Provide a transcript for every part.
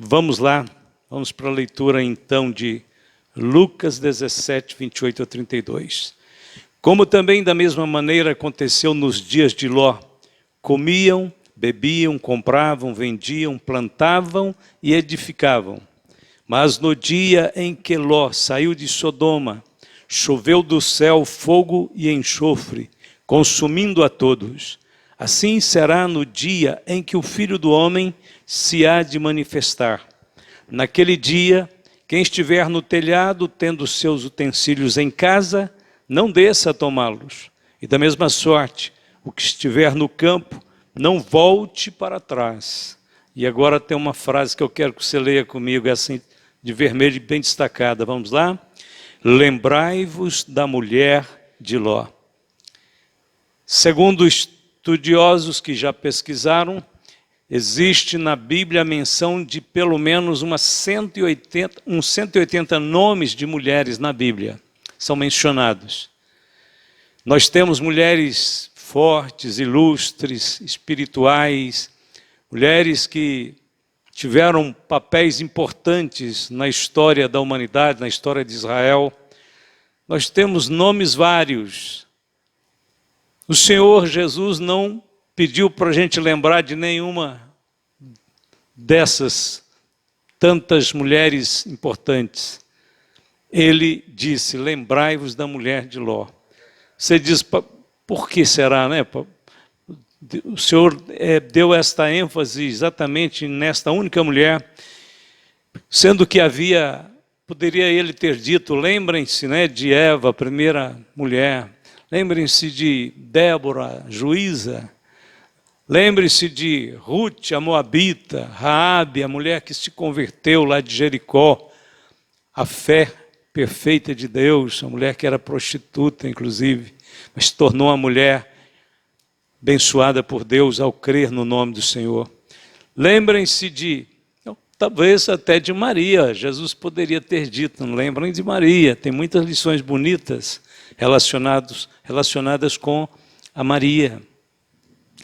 Vamos lá, vamos para a leitura então de Lucas 17, 28 a 32. Como também da mesma maneira aconteceu nos dias de Ló, comiam, bebiam, compravam, vendiam, plantavam e edificavam. Mas no dia em que Ló saiu de Sodoma, choveu do céu fogo e enxofre, consumindo a todos. Assim será no dia em que o Filho do Homem se há de manifestar. Naquele dia, quem estiver no telhado, tendo seus utensílios em casa, não desça a tomá-los. E da mesma sorte, o que estiver no campo, não volte para trás. E agora tem uma frase que eu quero que você leia comigo, essa de vermelho e bem destacada. Vamos lá? Lembrai-vos da mulher de Ló. Segundo estudiosos que já pesquisaram, existe na Bíblia a menção de pelo menos uns 180 nomes de mulheres na Bíblia. São mencionados. Nós temos mulheres fortes, ilustres, espirituais, mulheres que tiveram papéis importantes na história da humanidade, na história de Israel. Nós temos nomes vários. O Senhor Jesus não pediu para a gente lembrar de nenhuma dessas tantas mulheres importantes. Ele disse, lembrai-vos da mulher de Ló. Você diz, por que será, né? O Senhor deu esta ênfase exatamente nesta única mulher, sendo que poderia ele ter dito, lembrem-se, né, de Eva, a primeira mulher, lembrem-se de Débora, juíza, lembrem-se de Ruth, a moabita, Raabe, a mulher que se converteu lá de Jericó, a fé perfeita de Deus, a mulher que era prostituta, inclusive, mas se tornou uma mulher abençoada por Deus ao crer no nome do Senhor. Lembrem-se talvez até de Maria, Jesus poderia ter dito, não lembrem de Maria, tem muitas lições bonitas relacionadas com a Maria.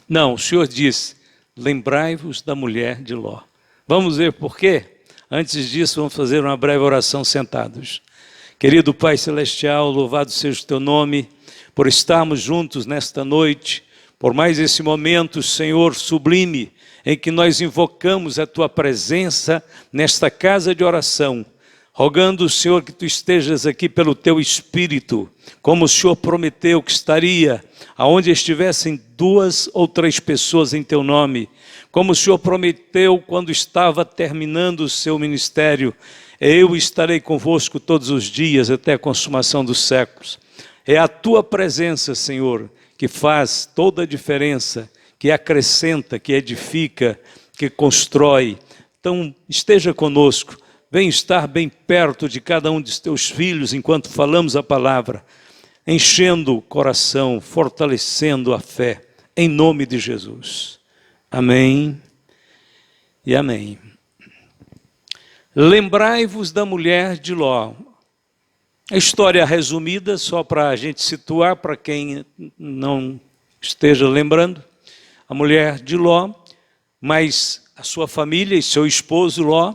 Não, o Senhor disse, lembrai-vos da mulher de Ló. Vamos ver por quê? Antes disso, vamos fazer uma breve oração sentados. Querido Pai Celestial, louvado seja o teu nome, por estarmos juntos nesta noite, por mais esse momento, Senhor, sublime, em que nós invocamos a tua presença nesta casa de oração, rogando, Senhor, que tu estejas aqui pelo teu Espírito, como o Senhor prometeu que estaria, aonde estivessem 2 ou 3 pessoas em teu nome, como o Senhor prometeu quando estava terminando o seu ministério, eu estarei convosco todos os dias até a consumação dos séculos. É a tua presença, Senhor, que faz toda a diferença, que acrescenta, que edifica, que constrói. Então, esteja conosco, vem estar bem perto de cada um dos teus filhos enquanto falamos a palavra, enchendo o coração, fortalecendo a fé, em nome de Jesus. Amém e amém. Lembrai-vos da mulher de Ló. A história resumida, só para a gente situar, para quem não esteja lembrando, a mulher de Ló, mas a sua família e seu esposo Ló,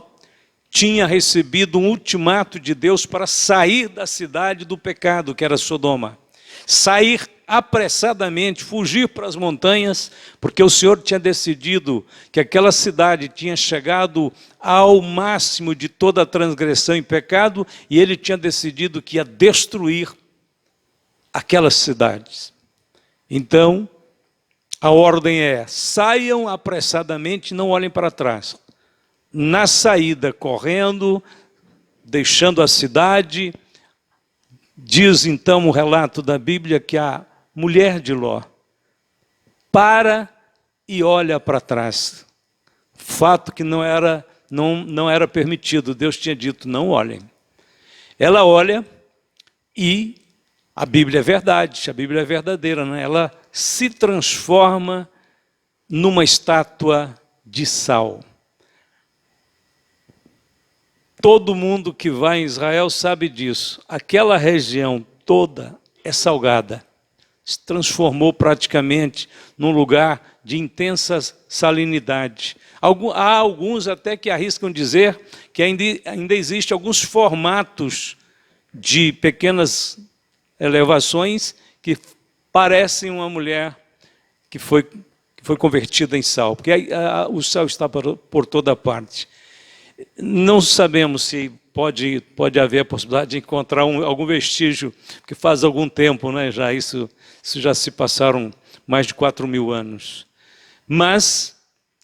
tinha recebido um ultimato de Deus para sair da cidade do pecado, que era Sodoma. Sair apressadamente, fugir para as montanhas, porque o Senhor tinha decidido que aquela cidade tinha chegado ao máximo de toda a transgressão e pecado, e ele tinha decidido que ia destruir aquelas cidades. Então, a ordem é, saiam apressadamente, não olhem para trás. Na saída, correndo, deixando a cidade, diz então o relato da Bíblia que a mulher de Ló para e olha para trás. Fato que não era permitido, Deus tinha dito, não olhem. Ela olha e a Bíblia é verdade, a Bíblia é verdadeira, né? Ela se transforma numa estátua de sal. Todo mundo que vai em Israel sabe disso. Aquela região toda é salgada. se transformou praticamente num lugar de intensa salinidade. Há alguns até que arriscam dizer que ainda existem alguns formatos de pequenas elevações que parecem uma mulher que foi convertida em sal, porque o sal está por toda parte. Não sabemos se pode haver a possibilidade de encontrar algum vestígio, porque faz algum tempo, né, isso já se passaram mais de 4.000 anos. Mas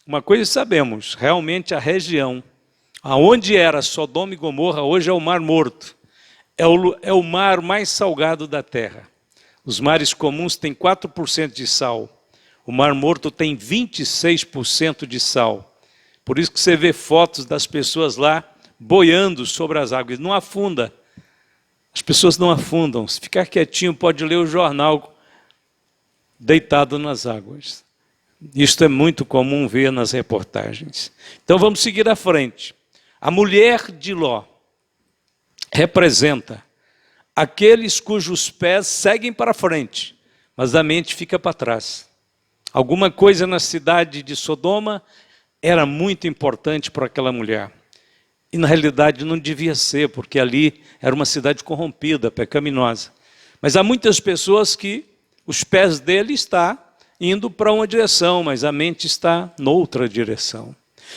uma coisa sabemos, realmente a região aonde era Sodoma e Gomorra, hoje é o Mar Morto. É o mar mais salgado da terra. Os mares comuns têm 4% de sal. O Mar Morto tem 26% de sal. Por isso que você vê fotos das pessoas lá boiando sobre as águas. Não afunda. As pessoas não afundam. Se ficar quietinho, pode ler o jornal deitado nas águas. Isto é muito comum ver nas reportagens. Então vamos seguir à frente. A mulher de Ló representa aqueles cujos pés seguem para frente, mas a mente fica para trás. Alguma coisa na cidade de Sodoma era muito importante para aquela mulher. E na realidade não devia ser, porque ali era uma cidade corrompida, pecaminosa. Mas há muitas pessoas que os pés dele estão indo para uma direção, mas a mente está noutra direção.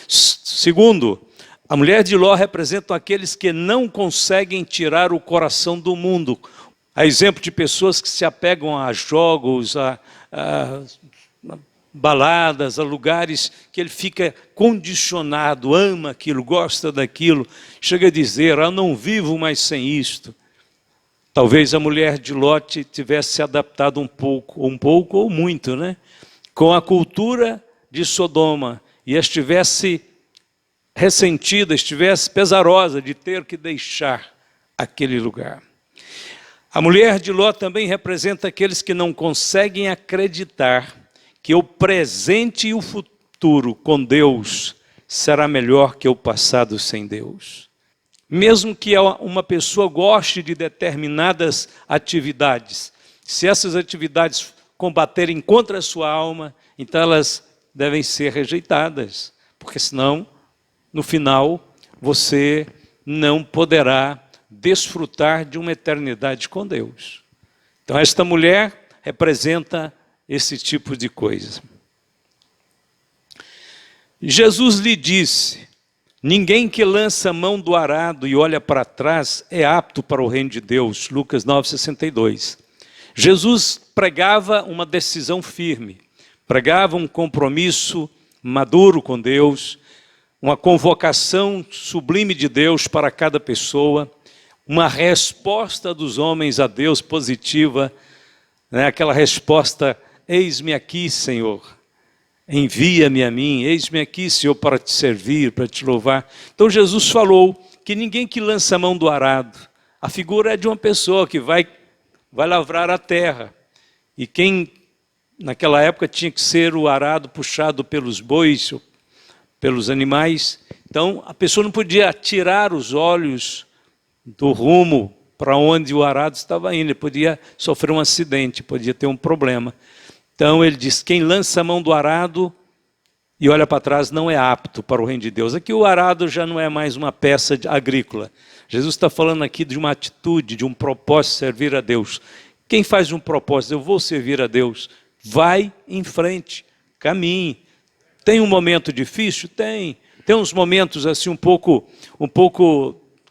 Segundo, a mulher de Ló representa aqueles que não conseguem tirar o coração do mundo. Há exemplo de pessoas que se apegam a jogos, a baladas, a lugares que ele fica condicionado, ama aquilo, gosta daquilo, chega a dizer, eu não vivo mais sem isto. Talvez a mulher de Ló tivesse se adaptado um pouco ou muito, né, com a cultura de Sodoma e estivesse ressentida, estivesse pesarosa de ter que deixar aquele lugar. A mulher de Ló também representa aqueles que não conseguem acreditar que o presente e o futuro com Deus será melhor que o passado sem Deus. Mesmo que uma pessoa goste de determinadas atividades, se essas atividades combaterem contra a sua alma, então elas devem ser rejeitadas, porque senão, no final, você não poderá desfrutar de uma eternidade com Deus. Então esta mulher representa esse tipo de coisa. Jesus lhe disse, ninguém que lança a mão do arado e olha para trás é apto para o reino de Deus. Lucas 9,62. Jesus pregava uma decisão firme, pregava um compromisso maduro com Deus, uma convocação sublime de Deus para cada pessoa, uma resposta dos homens a Deus positiva, né? Aquela resposta, eis-me aqui, Senhor, envia-me a mim, eis-me aqui, Senhor, para te servir, para te louvar. Então Jesus falou que ninguém que lança a mão do arado, a figura é de uma pessoa que vai lavrar a terra, e quem naquela época tinha que ser o arado puxado pelos bois, pelos animais. Então a pessoa não podia tirar os olhos do rumo para onde o arado estava indo, ele podia sofrer um acidente, podia ter um problema. Então ele diz, quem lança a mão do arado e olha para trás não é apto para o reino de Deus. Aqui o arado já não é mais uma peça agrícola. Jesus está falando aqui de uma atitude, de um propósito de servir a Deus. Quem faz um propósito, eu vou servir a Deus, vai em frente, caminhe. Tem um momento difícil? Tem. Tem uns momentos assim um pouco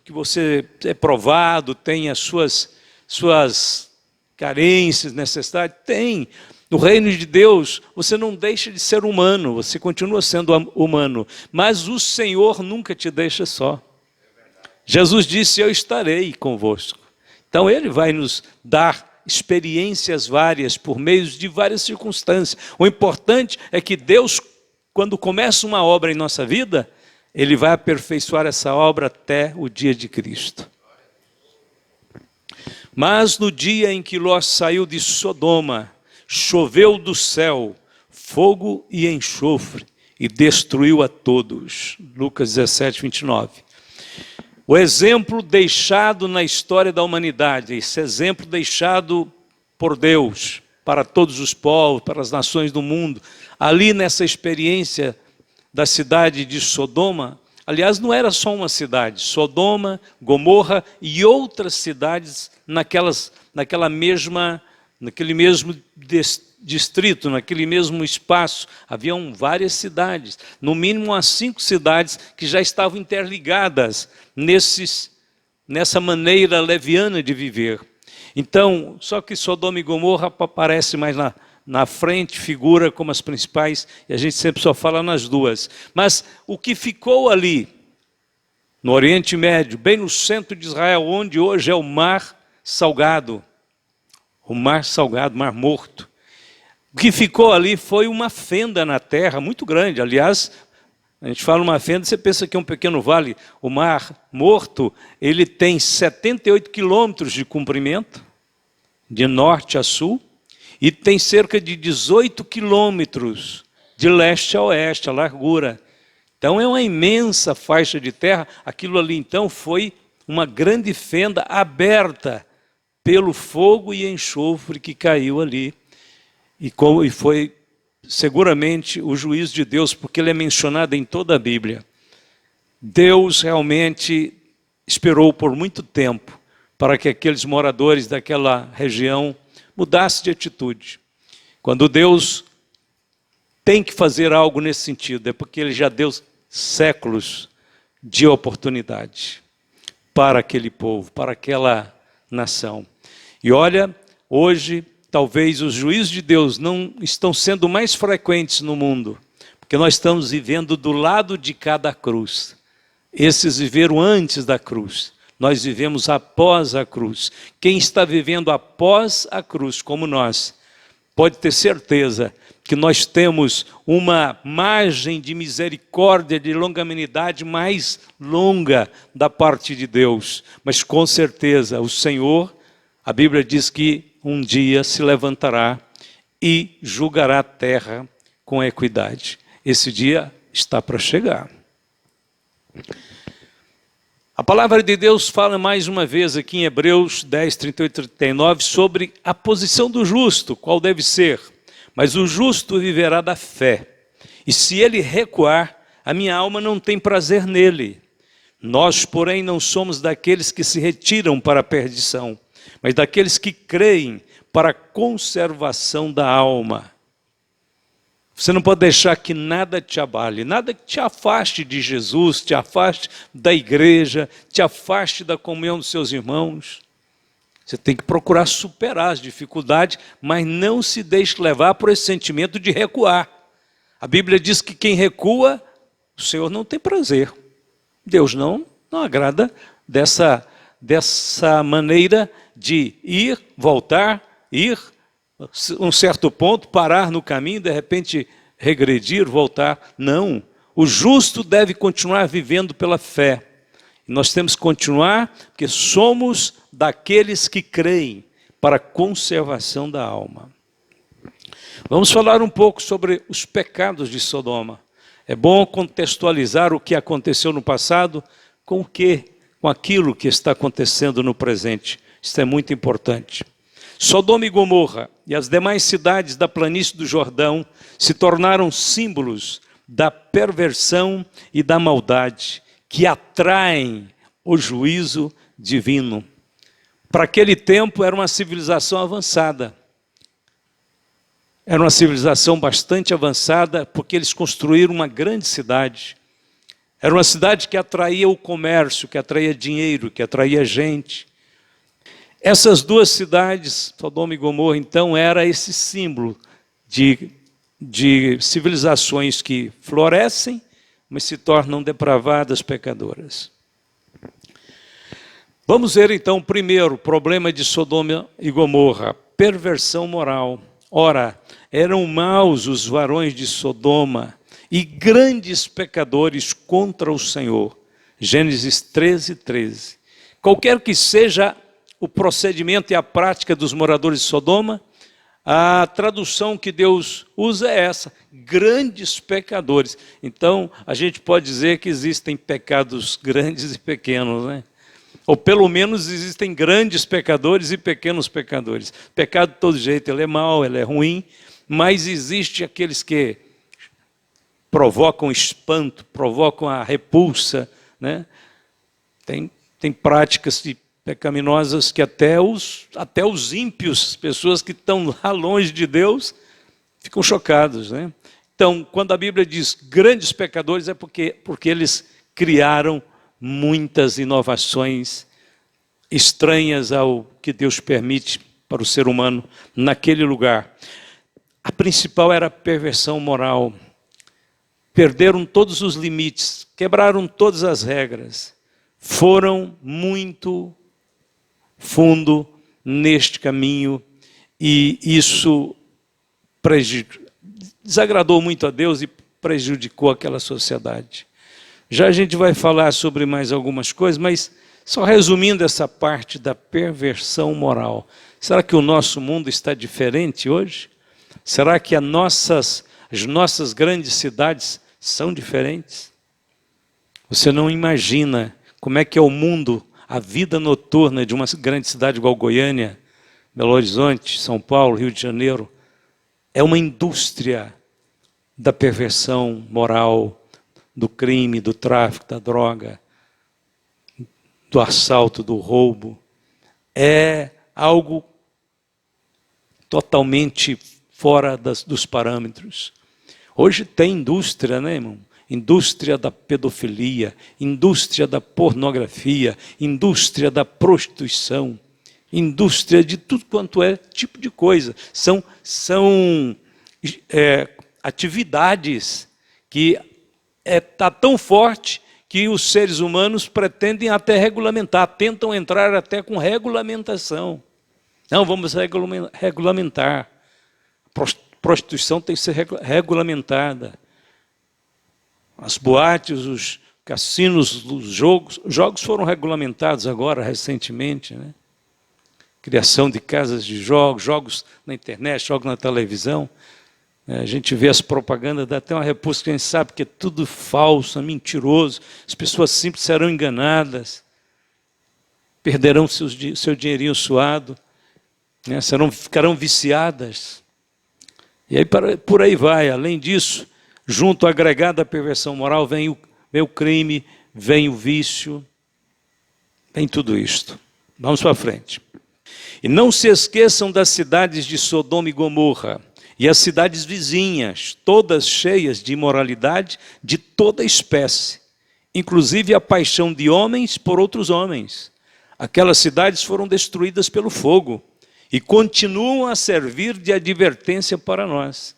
que você é provado, tem as suas carências, necessidades? Tem. No reino de Deus, você não deixa de ser humano, você continua sendo humano, mas o Senhor nunca te deixa só. Jesus disse, eu estarei convosco. Então Ele vai nos dar experiências várias, por meio de várias circunstâncias. O importante é que Deus, quando começa uma obra em nossa vida, Ele vai aperfeiçoar essa obra até o dia de Cristo. Mas no dia em que Ló saiu de Sodoma, choveu do céu fogo e enxofre e destruiu a todos. Lucas 17, 29. O exemplo deixado na história da humanidade, esse exemplo deixado por Deus para todos os povos, para as nações do mundo. Ali nessa experiência da cidade de Sodoma, aliás, não era só uma cidade, Sodoma, Gomorra e outras cidades naquele mesmo distrito, naquele mesmo espaço. Haviam várias cidades, no mínimo umas 5 cidades que já estavam interligadas nessa maneira leviana de viver. Então, só que Sodoma e Gomorra aparece mais na frente, figura como as principais, e a gente sempre só fala nas duas. Mas o que ficou ali, no Oriente Médio, bem no centro de Israel, onde hoje é o Mar Salgado, Mar Morto, o que ficou ali foi uma fenda na terra muito grande. Aliás, a gente fala uma fenda, você pensa que é um pequeno vale. O Mar Morto, ele tem 78 quilômetros de comprimento, de norte a sul, e tem cerca de 18 quilômetros de leste a oeste, a largura. Então é uma imensa faixa de terra. Aquilo ali então foi uma grande fenda aberta pelo fogo e enxofre que caiu ali. E foi seguramente o juízo de Deus, porque ele é mencionado em toda a Bíblia. Deus realmente esperou por muito tempo para que aqueles moradores daquela região mudassem de atitude. Quando Deus tem que fazer algo nesse sentido, é porque ele já deu séculos de oportunidade para aquele povo, para aquela nação. E olha, hoje talvez os juízos de Deus não estão sendo mais frequentes no mundo, porque nós estamos vivendo do lado de cada cruz. Esses viveram antes da cruz, nós vivemos após a cruz. Quem está vivendo após a cruz, como nós, pode ter certeza que nós temos uma margem de misericórdia, de longanimidade mais longa da parte de Deus. Mas com certeza o Senhor, a Bíblia diz que um dia se levantará e julgará a terra com equidade. Esse dia está para chegar. A palavra de Deus fala mais uma vez aqui em Hebreus 10, 38 e 39 sobre a posição do justo, qual deve ser. Mas o justo viverá da fé, e se ele recuar, a minha alma não tem prazer nele. Nós, porém, não somos daqueles que se retiram para a perdição, mas daqueles que creem para a conservação da alma. Você não pode deixar que nada te abale, nada que te afaste de Jesus, te afaste da igreja, te afaste da comunhão dos seus irmãos. Você tem que procurar superar as dificuldades, mas não se deixe levar por esse sentimento de recuar. A Bíblia diz que quem recua, o Senhor não tem prazer. Deus não agrada dessa maneira de ir, voltar, ir, um certo ponto, parar no caminho, de repente regredir, voltar. Não, o justo deve continuar vivendo pela fé. E nós temos que continuar, porque somos daqueles que creem para a conservação da alma. Vamos falar um pouco sobre os pecados de Sodoma. É bom contextualizar o que aconteceu no passado com aquilo que está acontecendo no presente. Isso é muito importante. Sodoma e Gomorra e as demais cidades da planície do Jordão se tornaram símbolos da perversão e da maldade que atraem o juízo divino. Para aquele tempo era uma civilização avançada. Era uma civilização bastante avançada porque eles construíram uma grande cidade. Era uma cidade que atraía o comércio, que atraía dinheiro, que atraía gente. Essas duas cidades, Sodoma e Gomorra, então, era esse símbolo de civilizações que florescem, mas se tornam depravadas, pecadoras. Vamos ver, então, o primeiro problema de Sodoma e Gomorra, perversão moral. Ora, eram maus os varões de Sodoma e grandes pecadores contra o Senhor. Gênesis 13, 13. Qualquer que seja o procedimento e a prática dos moradores de Sodoma, a tradução que Deus usa é essa, grandes pecadores. Então, a gente pode dizer que existem pecados grandes e pequenos, né? Ou pelo menos existem grandes pecadores e pequenos pecadores. Pecado de todo jeito, ele é mau, ele é ruim, mas existe aqueles que provocam espanto, provocam a repulsa, né? Tem práticas pecaminosas que até os ímpios, pessoas que estão lá longe de Deus, ficam chocados, né? Então, quando a Bíblia diz grandes pecadores, é porque eles criaram muitas inovações estranhas ao que Deus permite para o ser humano naquele lugar. A principal era a perversão moral. Perderam todos os limites, quebraram todas as regras, foram muito fundo neste caminho e isso desagradou muito a Deus e prejudicou aquela sociedade. Já a gente vai falar sobre mais algumas coisas, mas só resumindo essa parte da perversão moral. Será que o nosso mundo está diferente hoje? Será que as nossas grandes cidades são diferentes? Você não imagina como é que é o mundo, a vida noturna de uma grande cidade igual Goiânia, Belo Horizonte, São Paulo, Rio de Janeiro. É uma indústria da perversão moral, do crime, do tráfico, da droga, do assalto, do roubo. É algo totalmente fora dos parâmetros. Hoje tem indústria, né, irmão? Indústria da pedofilia, indústria da pornografia, indústria da prostituição, indústria de tudo quanto é tipo de coisa. São atividades que está tão forte que os seres humanos pretendem até regulamentar, tentam entrar até com regulamentação. Não, vamos regulamentar. Prostituição tem que ser regulamentada. As boates, os cassinos, os jogos foram regulamentados agora, recentemente, né? Criação de casas de jogos na internet, jogos na televisão. A gente vê as propagandas, dá até uma repulsa, que a gente sabe que é tudo falso, é mentiroso, as pessoas simples serão enganadas, perderão seu dinheirinho suado, né? Ficarão viciadas. E aí por aí vai. Além disso, junto agregado à perversão moral, vem o crime, vem o vício, vem tudo isto. Vamos para frente. E não se esqueçam das cidades de Sodoma e Gomorra, e as cidades vizinhas, todas cheias de imoralidade de toda espécie, inclusive a paixão de homens por outros homens. Aquelas cidades foram destruídas pelo fogo e continuam a servir de advertência para nós.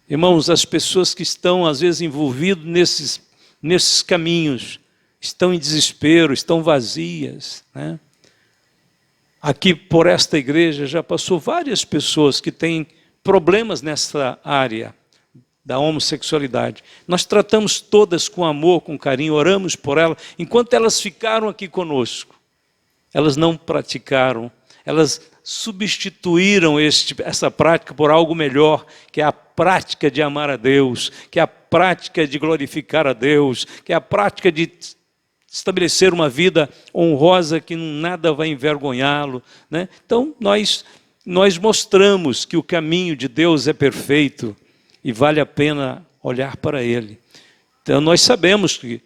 Irmãos, as pessoas que estão às vezes envolvidas nesses caminhos, estão em desespero, estão vazias, né? Aqui por esta igreja já passou várias pessoas que têm problemas nessa área da homossexualidade. Nós tratamos todas com amor, com carinho, oramos por elas. Enquanto elas ficaram aqui conosco, elas não praticaram, elas substituíram essa prática por algo melhor, que é a prática de amar a Deus, que é a prática de glorificar a Deus, que é a prática de estabelecer uma vida honrosa que nada vai envergonhá-lo, né? Então, nós mostramos que o caminho de Deus é perfeito e vale a pena olhar para ele. Então, nós sabemos que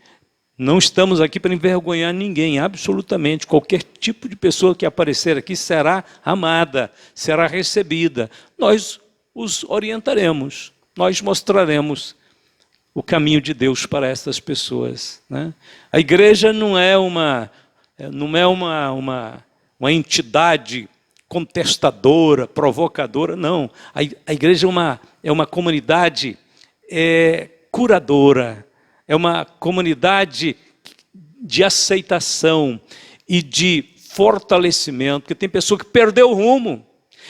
não estamos aqui para envergonhar ninguém, absolutamente. Qualquer tipo de pessoa que aparecer aqui será amada, será recebida. Nós os orientaremos, nós mostraremos o caminho de Deus para essas pessoas, né? A igreja não é uma entidade contestadora, provocadora, não. A igreja é uma comunidade curadora, é uma comunidade de aceitação e de fortalecimento, porque tem pessoa que perdeu o rumo,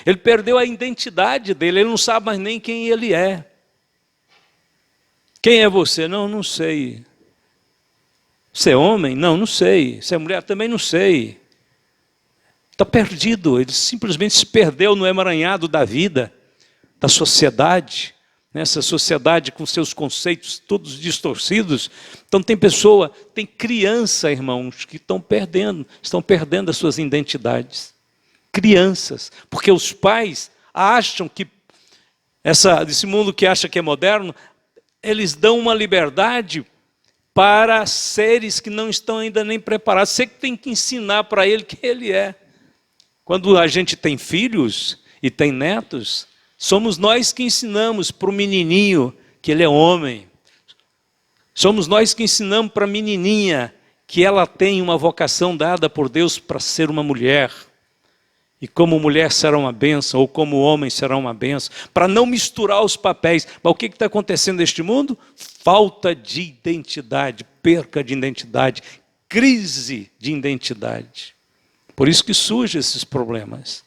ele perdeu a identidade dele, ele não sabe mais nem quem ele é. Quem é você? Não sei. Você é homem? Não sei. Você é mulher? Também não sei. Está perdido, ele simplesmente se perdeu no emaranhado da vida, da sociedade, nessa sociedade com seus conceitos todos distorcidos. Então tem criança, irmãos, que estão perdendo as suas identidades. Crianças, porque os pais acham que desse mundo que acha que é moderno, eles dão uma liberdade para seres que não estão ainda nem preparados. Você que tem que ensinar para ele quem ele é. Quando a gente tem filhos e tem netos, somos nós que ensinamos para o menininho que ele é homem. Somos nós que ensinamos para a menininha que ela tem uma vocação dada por Deus para ser uma mulher. E como mulher será uma bênção, ou como homem será uma bênção, para não misturar os papéis. Mas o que está acontecendo neste mundo? Falta de identidade, perca de identidade, crise de identidade. Por isso que surgem esses problemas.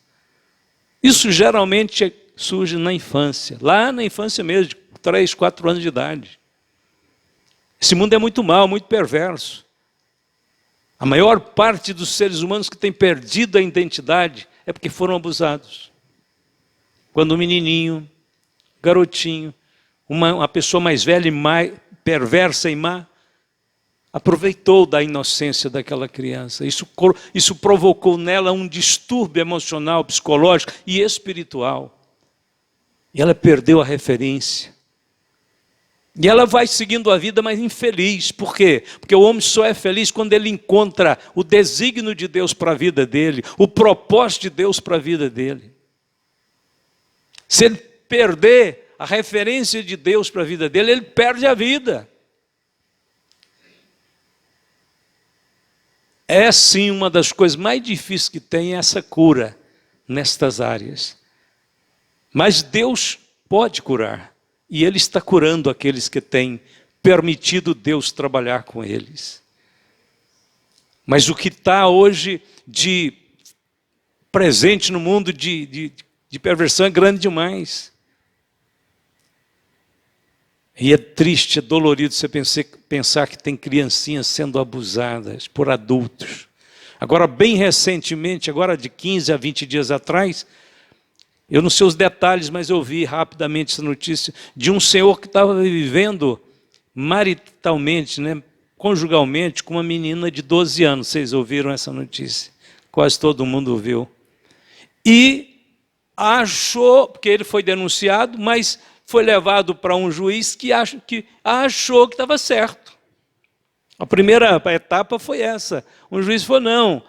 Isso geralmente surge na infância, lá na infância mesmo, de 3, 4 anos de idade. Esse mundo é muito mau, muito perverso. A maior parte dos seres humanos que tem perdido a identidade é porque foram abusados. Quando um menininho, garotinho, uma pessoa mais velha e mais perversa e má, aproveitou da inocência daquela criança. Isso provocou nela um distúrbio emocional, psicológico e espiritual. E ela perdeu a referência. E ela vai seguindo a vida, mas infeliz. Por quê? Porque o homem só é feliz quando ele encontra o desígnio de Deus para a vida dele, o propósito de Deus para a vida dele. Se ele perder a referência de Deus para a vida dele, ele perde a vida. É sim uma das coisas mais difíceis que tem, essa cura nestas áreas. Mas Deus pode curar. E Ele está curando aqueles que têm permitido Deus trabalhar com eles. Mas o que está hoje de presente no mundo de perversão é grande demais. E é triste, é dolorido você pensar que tem criancinhas sendo abusadas por adultos. Agora, bem recentemente, agora de 15 a 20 dias atrás, eu não sei os detalhes, mas eu vi rapidamente essa notícia de um senhor que estava vivendo maritalmente, conjugalmente, com uma menina de 12 anos. Vocês ouviram essa notícia? Quase todo mundo ouviu. E achou, porque ele foi denunciado, mas foi levado para um juiz que achou que estava certo. A primeira etapa foi essa. O juiz falou, não,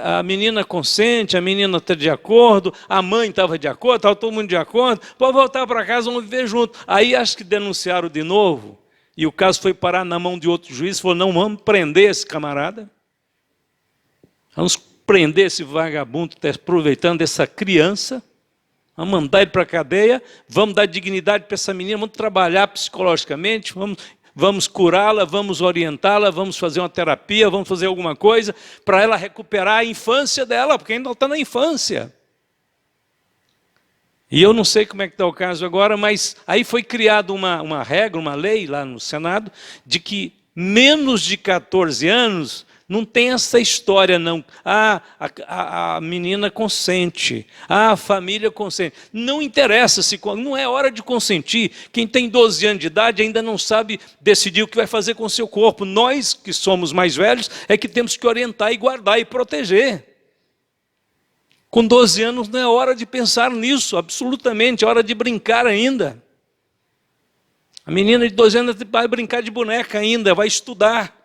a menina consente, a menina está de acordo, a mãe estava de acordo, estava todo mundo de acordo, pode voltar para casa, vamos viver junto. Aí acho que denunciaram de novo, e o caso foi parar na mão de outro juiz, falou, não, vamos prender esse camarada, vamos prender esse vagabundo que está aproveitando dessa criança, vamos mandar ele para a cadeia, vamos dar dignidade para essa menina, vamos trabalhar psicologicamente, vamos curá-la, vamos orientá-la, vamos fazer uma terapia, vamos fazer alguma coisa para ela recuperar a infância dela, porque ainda está na infância. E eu não sei como é que está o caso agora, mas aí foi criada uma regra, uma lei lá no Senado, de que menos de 14 anos não tem essa história, não. A menina consente, a família consente. Não interessa, não é hora de consentir. Quem tem 12 anos de idade ainda não sabe decidir o que vai fazer com o seu corpo. Nós, que somos mais velhos, é que temos que orientar e guardar e proteger. Com 12 anos não é hora de pensar nisso, absolutamente, é hora de brincar ainda. A menina de 12 anos vai brincar de boneca ainda, vai estudar.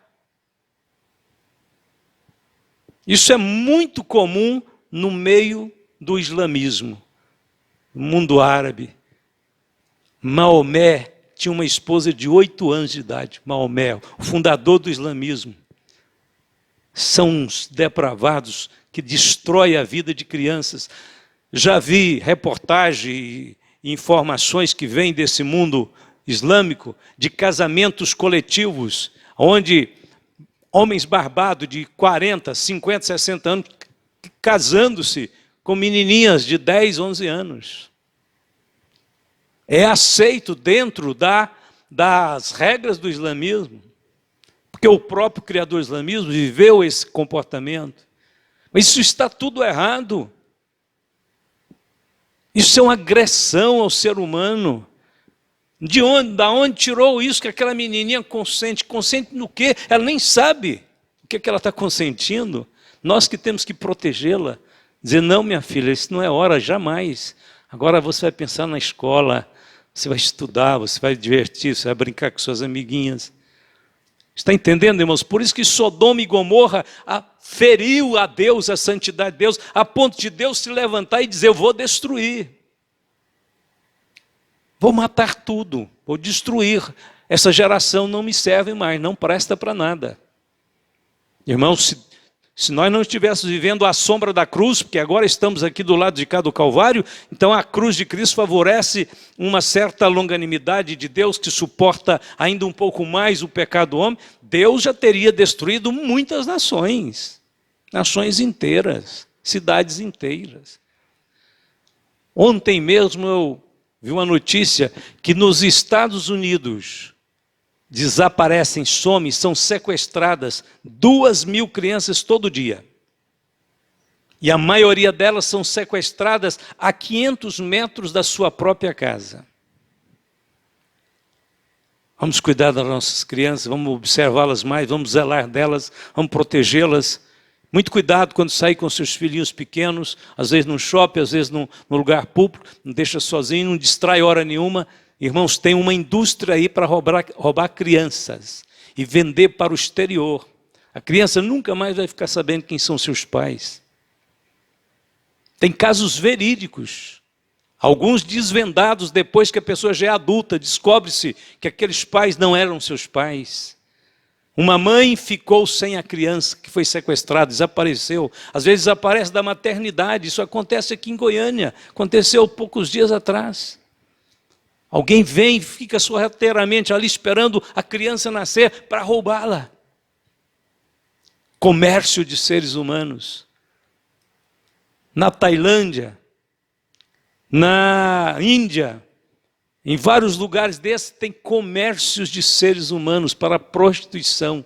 Isso é muito comum no meio do islamismo, no mundo árabe. Maomé tinha uma esposa de 8 anos de idade, Maomé, o fundador do islamismo. São uns depravados que destroem a vida de crianças. Já vi reportagem e informações que vêm desse mundo islâmico de casamentos coletivos, onde homens barbados de 40, 50, 60 anos, casando-se com menininhas de 10, 11 anos. É aceito dentro das regras do islamismo, porque o próprio criador do islamismo viveu esse comportamento. Mas isso está tudo errado. Isso é uma agressão ao ser humano. Da onde tirou isso que aquela menininha consente? Consente no quê? Ela nem sabe o que ela está consentindo. Nós que temos que protegê-la. Dizer, não, minha filha, isso não é hora, jamais. Agora você vai pensar na escola, você vai estudar, você vai divertir, você vai brincar com suas amiguinhas. Está entendendo, irmãos? Por isso que Sodoma e Gomorra feriu a Deus, a santidade de Deus, a ponto de Deus se levantar e dizer, eu vou destruir. Vou matar tudo, vou destruir. Essa geração não me serve mais, não presta para nada. Irmãos, se nós não estivéssemos vivendo a sombra da cruz, porque agora estamos aqui do lado de cá do Calvário, então a cruz de Cristo favorece uma certa longanimidade de Deus que suporta ainda um pouco mais o pecado do homem. Deus já teria destruído muitas nações, nações inteiras, cidades inteiras. Ontem mesmo eu vi uma notícia que nos Estados Unidos desaparecem, somem, são sequestradas 2.000 crianças todo dia. E a maioria delas são sequestradas a 500 metros da sua própria casa. Vamos cuidar das nossas crianças, vamos observá-las mais, vamos zelar delas, vamos protegê-las. Muito cuidado quando sair com seus filhinhos pequenos, às vezes no shopping, às vezes no lugar público, não deixa sozinho, não distrai hora nenhuma. Irmãos, tem uma indústria aí para roubar crianças e vender para o exterior. A criança nunca mais vai ficar sabendo quem são seus pais. Tem casos verídicos, alguns desvendados depois que a pessoa já é adulta, descobre-se que aqueles pais não eram seus pais. Uma mãe ficou sem a criança que foi sequestrada, desapareceu. Às vezes desaparece da maternidade, isso acontece aqui em Goiânia, aconteceu poucos dias atrás. Alguém vem e fica sorrateiramente ali esperando a criança nascer para roubá-la. Comércio de seres humanos. Na Tailândia, na Índia, em vários lugares desses tem comércios de seres humanos para prostituição,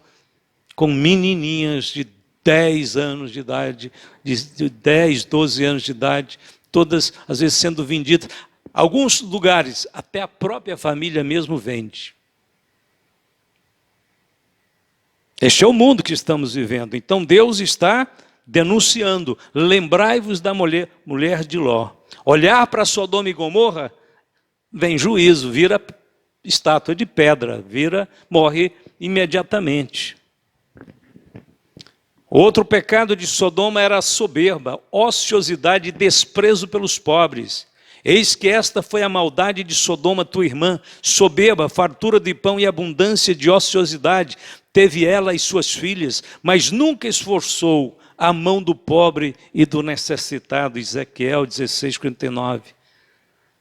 com menininhas de 10 anos de idade, de 10, 12 anos de idade, todas às vezes sendo vendidas. Alguns lugares, até a própria família mesmo vende. Este é o mundo que estamos vivendo. Então Deus está denunciando. Lembrai-vos da mulher de Ló. Olhar para Sodoma e Gomorra, vem juízo, vira estátua de pedra, morre imediatamente. Outro pecado de Sodoma era a soberba, ociosidade e desprezo pelos pobres. Eis que esta foi a maldade de Sodoma, tua irmã, soberba, fartura de pão e abundância de ociosidade, teve ela e suas filhas, mas nunca esforçou a mão do pobre e do necessitado. Ezequiel 16:49.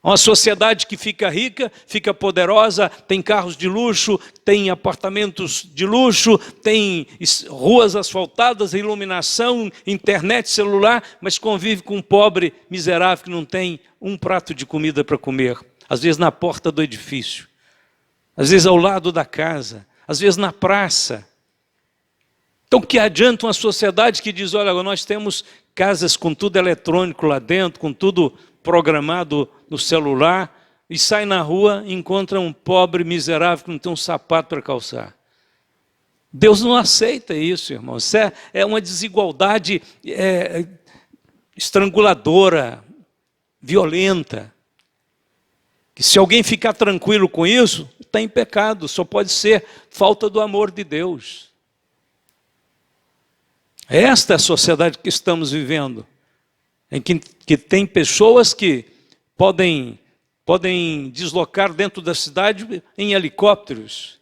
Uma sociedade que fica rica, fica poderosa, tem carros de luxo, tem apartamentos de luxo, tem ruas asfaltadas, iluminação, internet, celular, mas convive com um pobre miserável que não tem um prato de comida para comer. Às vezes na porta do edifício, às vezes ao lado da casa, às vezes na praça. Então que adianta uma sociedade que diz, olha, nós temos casas com tudo eletrônico lá dentro, com tudo programado no celular, e sai na rua e encontra um pobre miserável que não tem um sapato para calçar. Deus não aceita isso, irmão. Isso é uma desigualdade estranguladora, violenta. Que se alguém ficar tranquilo com isso, está em pecado, só pode ser falta do amor de Deus. Esta é a sociedade que estamos vivendo, em que tem pessoas que podem deslocar dentro da cidade em helicópteros,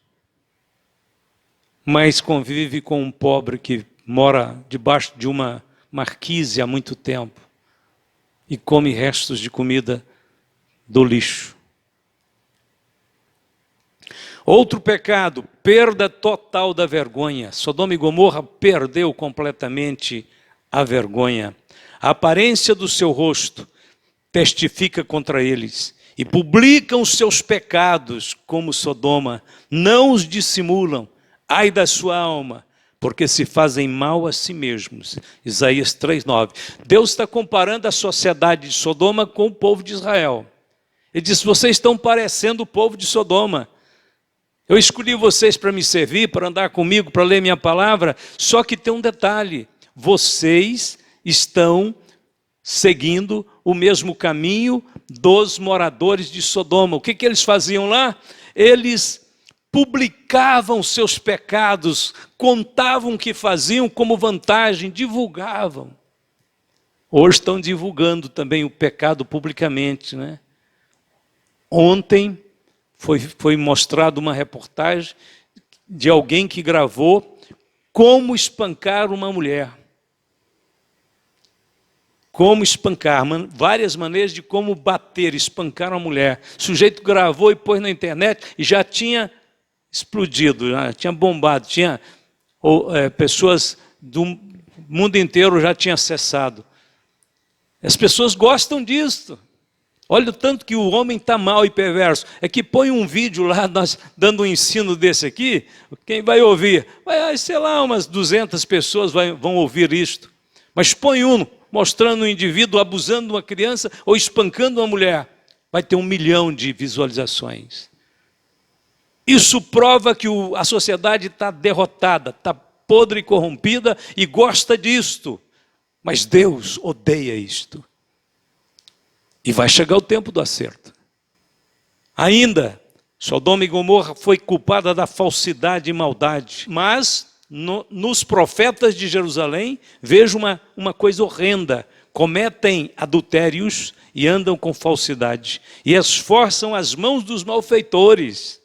mas convive com um pobre que mora debaixo de uma marquise há muito tempo e come restos de comida do lixo. Outro pecado, perda total da vergonha. Sodoma e Gomorra perdeu completamente a vergonha. A aparência do seu rosto testifica contra eles e publicam os seus pecados como Sodoma, não os dissimulam. Ai da sua alma, porque se fazem mal a si mesmos. Isaías 3:9. Deus está comparando a sociedade de Sodoma com o povo de Israel. Ele disse: vocês estão parecendo o povo de Sodoma. Eu escolhi vocês para me servir, para andar comigo, para ler minha palavra, só que tem um detalhe: vocês estão seguindo o mesmo caminho dos moradores de Sodoma. O que eles faziam lá? Eles publicavam seus pecados, contavam o que faziam como vantagem, divulgavam. Hoje estão divulgando também o pecado publicamente, né? Ontem foi mostrado uma reportagem de alguém que gravou como espancar uma mulher. Como espancar, várias maneiras de como bater, espancar uma mulher. O sujeito gravou e pôs na internet e já tinha explodido, já tinha bombado, pessoas do mundo inteiro já tinham acessado. As pessoas gostam disso. Olha o tanto que o homem está mal e perverso. É que põe um vídeo lá, nós dando um ensino desse aqui, quem vai ouvir? Sei lá, umas 200 pessoas vão ouvir isto. Mas põe um mostrando um indivíduo abusando de uma criança ou espancando uma mulher. Vai ter 1 milhão de visualizações. Isso prova que a sociedade está derrotada, está podre e corrompida e gosta disto. Mas Deus odeia isto. E vai chegar o tempo do acerto. Ainda, Sodoma e Gomorra foi culpada da falsidade e maldade. Mas, nos profetas de Jerusalém, vejo uma coisa horrenda. Cometem adultérios e andam com falsidade. E esforçam as mãos dos malfeitores,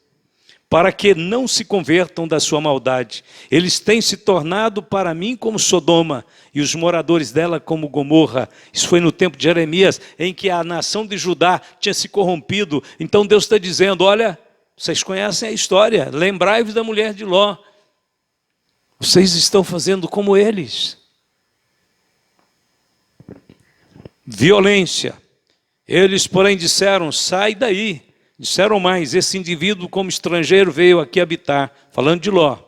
para que não se convertam da sua maldade. Eles têm se tornado para mim como Sodoma, e os moradores dela como Gomorra. Isso foi no tempo de Jeremias, em que a nação de Judá tinha se corrompido. Então Deus está dizendo: olha, vocês conhecem a história, lembrai-vos da mulher de Ló. Vocês estão fazendo como eles. Violência. Eles, porém, disseram: sai daí. Disseram mais: esse indivíduo como estrangeiro veio aqui habitar, falando de Ló,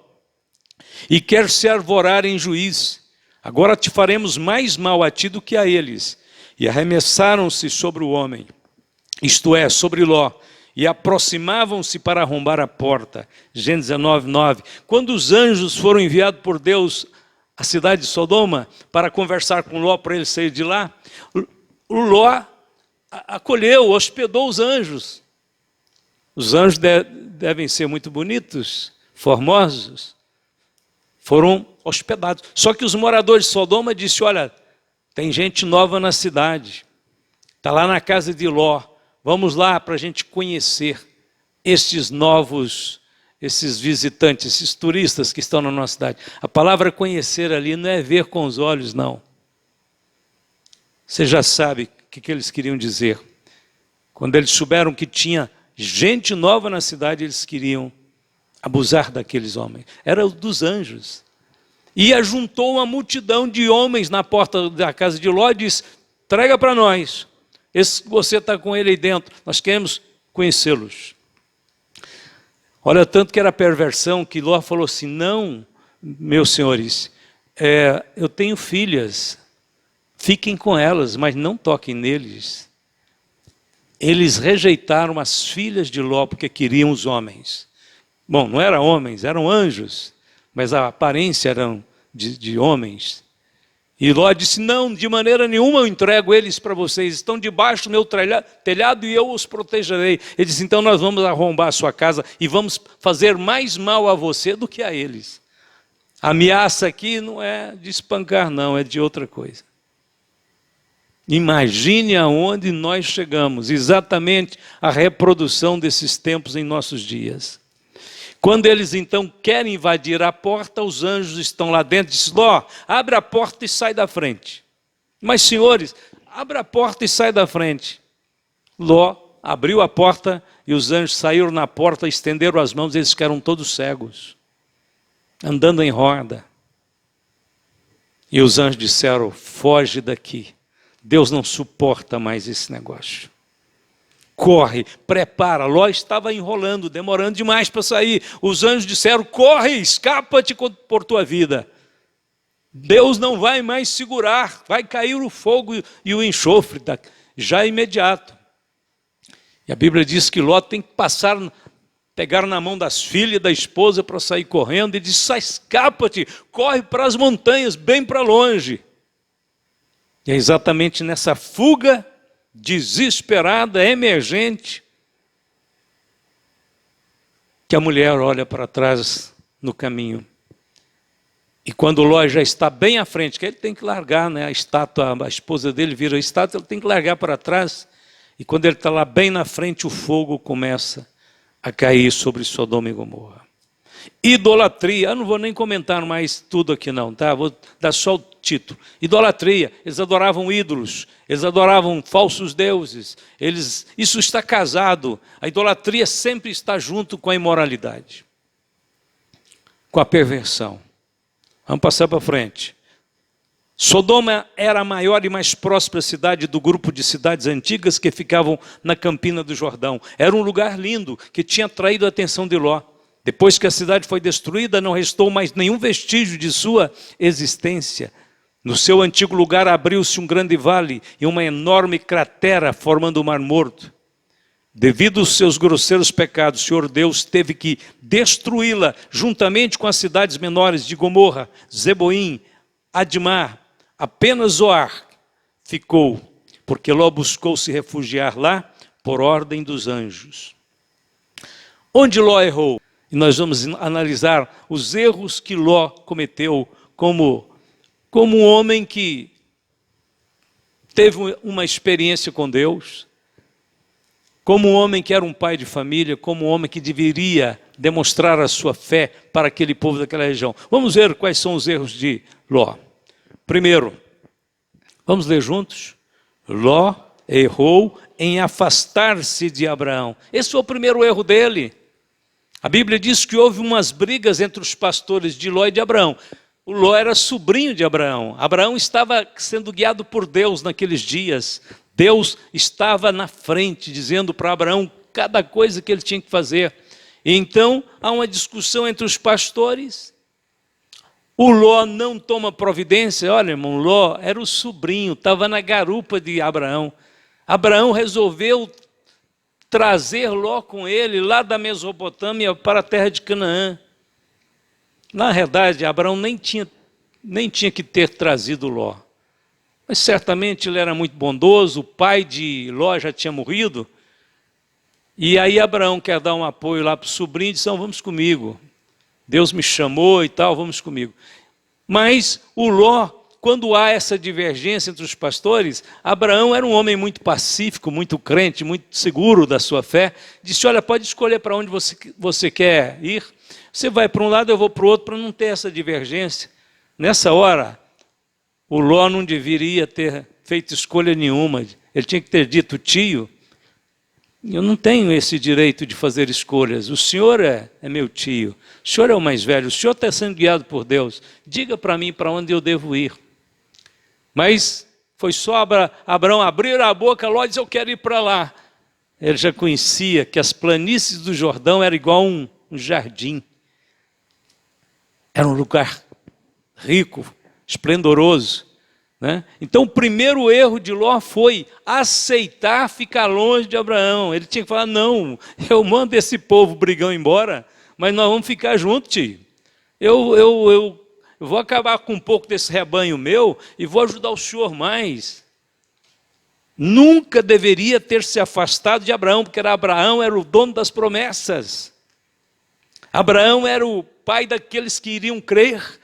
e quer se arvorar em juiz. Agora te faremos mais mal a ti do que a eles. E arremessaram-se sobre o homem, isto é, sobre Ló, e aproximavam-se para arrombar a porta. Gênesis 19:9. Quando os anjos foram enviados por Deus à cidade de Sodoma para conversar com Ló, para ele sair de lá, o Ló acolheu, hospedou os anjos. Os anjos devem ser muito bonitos, formosos. Foram hospedados. Só que os moradores de Sodoma disseram: olha, tem gente nova na cidade. Está lá na casa de Ló. Vamos lá para a gente conhecer esses novos, esses visitantes, esses turistas que estão na nossa cidade. A palavra conhecer ali não é ver com os olhos, não. Você já sabe o que eles queriam dizer. Quando eles souberam que tinha gente nova na cidade, eles queriam abusar daqueles homens. Era dos anjos. E ajuntou uma multidão de homens na porta da casa de Ló e disse: traga para nós. Você está com ele aí dentro. Nós queremos conhecê-los. Olha, tanto que era perversão, que Ló falou assim: não, meus senhores, eu tenho filhas. Fiquem com elas, mas não toquem neles. Eles rejeitaram as filhas de Ló porque queriam os homens. Bom, não eram homens, eram anjos, mas a aparência eram de homens. E Ló disse: não, de maneira nenhuma eu entrego eles para vocês. Estão debaixo do meu telhado e eu os protegerei. Ele disse: então nós vamos arrombar a sua casa e vamos fazer mais mal a você do que a eles. A ameaça aqui não é de espancar, não, é de outra coisa. Imagine aonde nós chegamos, exatamente a reprodução desses tempos em nossos dias. Quando eles então querem invadir a porta, os anjos estão lá dentro e dizem: Ló, abre a porta e sai da frente. Mas senhores, abre a porta e sai da frente. Ló abriu a porta e os anjos saíram na porta, estenderam as mãos, eles ficaram todos cegos, andando em roda. E os anjos disseram: foge daqui. Deus não suporta mais esse negócio. Corre, prepara. Ló estava enrolando, demorando demais para sair. Os anjos disseram: corre, escapa-te por tua vida. Deus não vai mais segurar, vai cair o fogo e o enxofre, já imediato. E a Bíblia diz que Ló tem que pegar na mão das filhas e da esposa para sair correndo, e diz: escapa-te, corre para as montanhas, bem para longe. E é exatamente nessa fuga desesperada, emergente, que a mulher olha para trás no caminho. E quando Ló já está bem à frente, que ele tem que largar, né, a estátua, a esposa dele vira a estátua, ele tem que largar para trás. E quando ele está lá bem na frente, o fogo começa a cair sobre Sodoma e Gomorra. Idolatria, eu não vou nem comentar mais tudo aqui não, tá? Vou dar só o título. Idolatria, eles adoravam ídolos, eles adoravam falsos deuses, isso está casado. A idolatria sempre está junto com a imoralidade, com a perversão. Vamos passar para frente. Sodoma era a maior e mais próspera cidade do grupo de cidades antigas que ficavam na campina do Jordão. Era um lugar lindo que tinha atraído a atenção de Ló. Depois que a cidade foi destruída, não restou mais nenhum vestígio de sua existência. No seu antigo lugar abriu-se um grande vale e uma enorme cratera formando o Mar Morto. Devido aos seus grosseiros pecados, o Senhor Deus teve que destruí-la juntamente com as cidades menores de Gomorra, Zeboim, Admar. Apenas Zoar ficou, porque Ló buscou se refugiar lá por ordem dos anjos. Onde Ló errou? E nós vamos analisar os erros que Ló cometeu como um homem que teve uma experiência com Deus, como um homem que era um pai de família, como um homem que deveria demonstrar a sua fé para aquele povo daquela região. Vamos ver quais são os erros de Ló. Primeiro, vamos ler juntos? Ló errou em afastar-se de Abraão. Esse foi o primeiro erro dele. A Bíblia diz que houve umas brigas entre os pastores de Ló e de Abraão. O Ló era sobrinho de Abraão. Abraão estava sendo guiado por Deus naqueles dias. Deus estava na frente, dizendo para Abraão cada coisa que ele tinha que fazer. E então, há uma discussão entre os pastores. O Ló não toma providência. Olha, irmão, Ló era o sobrinho, estava na garupa de Abraão. Abraão resolveu trazer Ló com ele lá da Mesopotâmia para a terra de Canaã. Na verdade, Abraão nem tinha que ter trazido Ló. Mas certamente ele era muito bondoso, o pai de Ló já tinha morrido. E aí Abraão quer dar um apoio lá para o sobrinho e diz: não, vamos comigo. Deus me chamou e tal, vamos comigo. Mas o Ló, quando há essa divergência entre os pastores, Abraão era um homem muito pacífico, muito crente, muito seguro da sua fé. Disse: olha, pode escolher para onde você quer ir. Você vai para um lado, eu vou para o outro, para não ter essa divergência. Nessa hora, o Ló não deveria ter feito escolha nenhuma. Ele tinha que ter dito: tio, eu não tenho esse direito de fazer escolhas. O senhor é meu tio. O senhor é o mais velho. O senhor está sendo guiado por Deus. Diga para mim para onde eu devo ir. Mas foi só Abraão abrir a boca, Ló disse: eu quero ir para lá. Ele já conhecia que as planícies do Jordão eram igual um jardim. Era um lugar rico, esplendoroso, né? Então o primeiro erro de Ló foi aceitar ficar longe de Abraão. Ele tinha que falar: não, eu mando esse povo brigão embora, mas nós vamos ficar juntos, tio. Eu vou acabar com um pouco desse rebanho meu e vou ajudar o senhor mais. Nunca deveria ter se afastado de Abraão, porque Abraão era o dono das promessas. Abraão era o pai daqueles que iriam crer.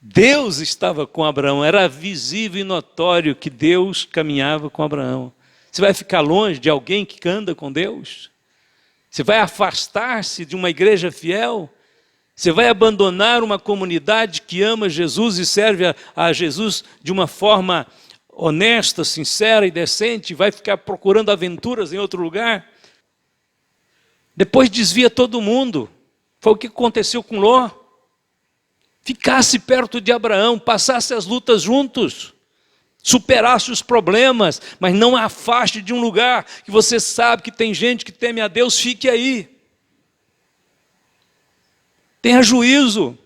Deus estava com Abraão, era visível e notório que Deus caminhava com Abraão. Você vai ficar longe de alguém que anda com Deus? Você vai afastar-se de uma igreja fiel? Você vai abandonar uma comunidade que ama Jesus e serve a Jesus de uma forma honesta, sincera e decente? Vai ficar procurando aventuras em outro lugar? Depois desvia todo mundo. Foi o que aconteceu com Ló. Ficasse perto de Abraão, passasse as lutas juntos, superasse os problemas, mas não afaste de um lugar que você sabe que tem gente que teme a Deus. Fique aí. Tenha juízo.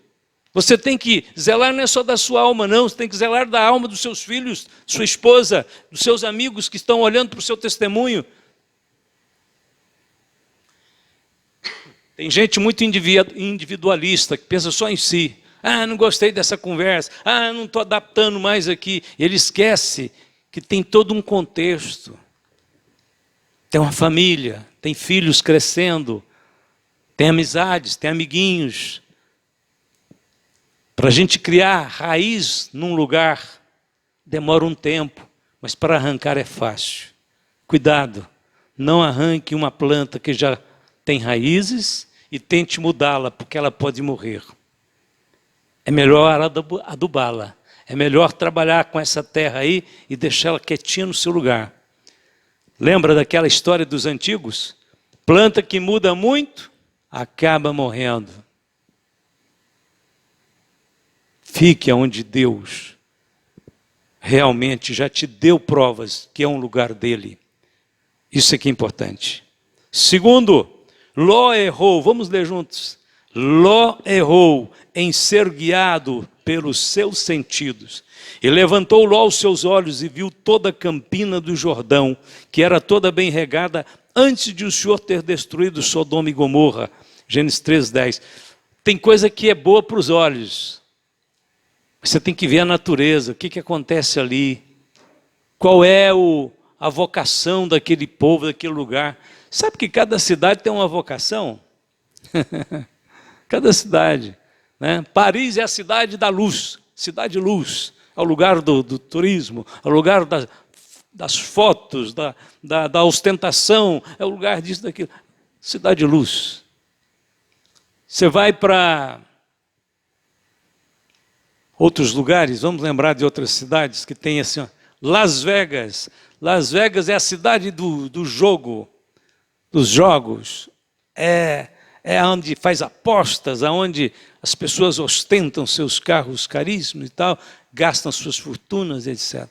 Você tem que zelar não é só da sua alma, não. Você tem que zelar da alma dos seus filhos, sua esposa, dos seus amigos que estão olhando para o seu testemunho. Tem gente muito individualista, que pensa só em si. Ah, não gostei dessa conversa. Ah, não estou adaptando mais aqui. Ele esquece que tem todo um contexto. Tem uma família, tem filhos crescendo, tem amizades, tem amiguinhos. Para a gente criar raiz num lugar, demora um tempo, mas para arrancar é fácil. Cuidado, não arranque uma planta que já tem raízes e tente mudá-la, porque ela pode morrer. É melhor adubá-la, é melhor trabalhar com essa terra aí e deixá-la quietinha no seu lugar. Lembra daquela história dos antigos? Planta que muda muito, acaba morrendo. Fique onde Deus realmente já te deu provas que é um lugar dele. Isso aqui é importante. Segundo, Ló errou, vamos ler juntos. Ló errou em ser guiado pelos seus sentidos. E levantou Ló os seus olhos e viu toda a campina do Jordão, que era toda bem regada, antes de o Senhor ter destruído Sodoma e Gomorra. Gênesis 3:10. Tem coisa que é boa para os olhos. Você tem que ver a natureza, o que acontece ali. Qual é a vocação daquele povo, daquele lugar. Sabe que cada cidade tem uma vocação? Cada cidade. Né? Paris é a cidade da luz, cidade luz. É o lugar do turismo, é o lugar das fotos, da ostentação, é o lugar disso, daquilo. Cidade luz. Você vai para outros lugares, vamos lembrar de outras cidades que tem assim, ó, Las Vegas. Las Vegas é a cidade do jogo, dos jogos. É onde faz apostas, onde as pessoas ostentam seus carros caríssimos e tal, gastam suas fortunas, etc.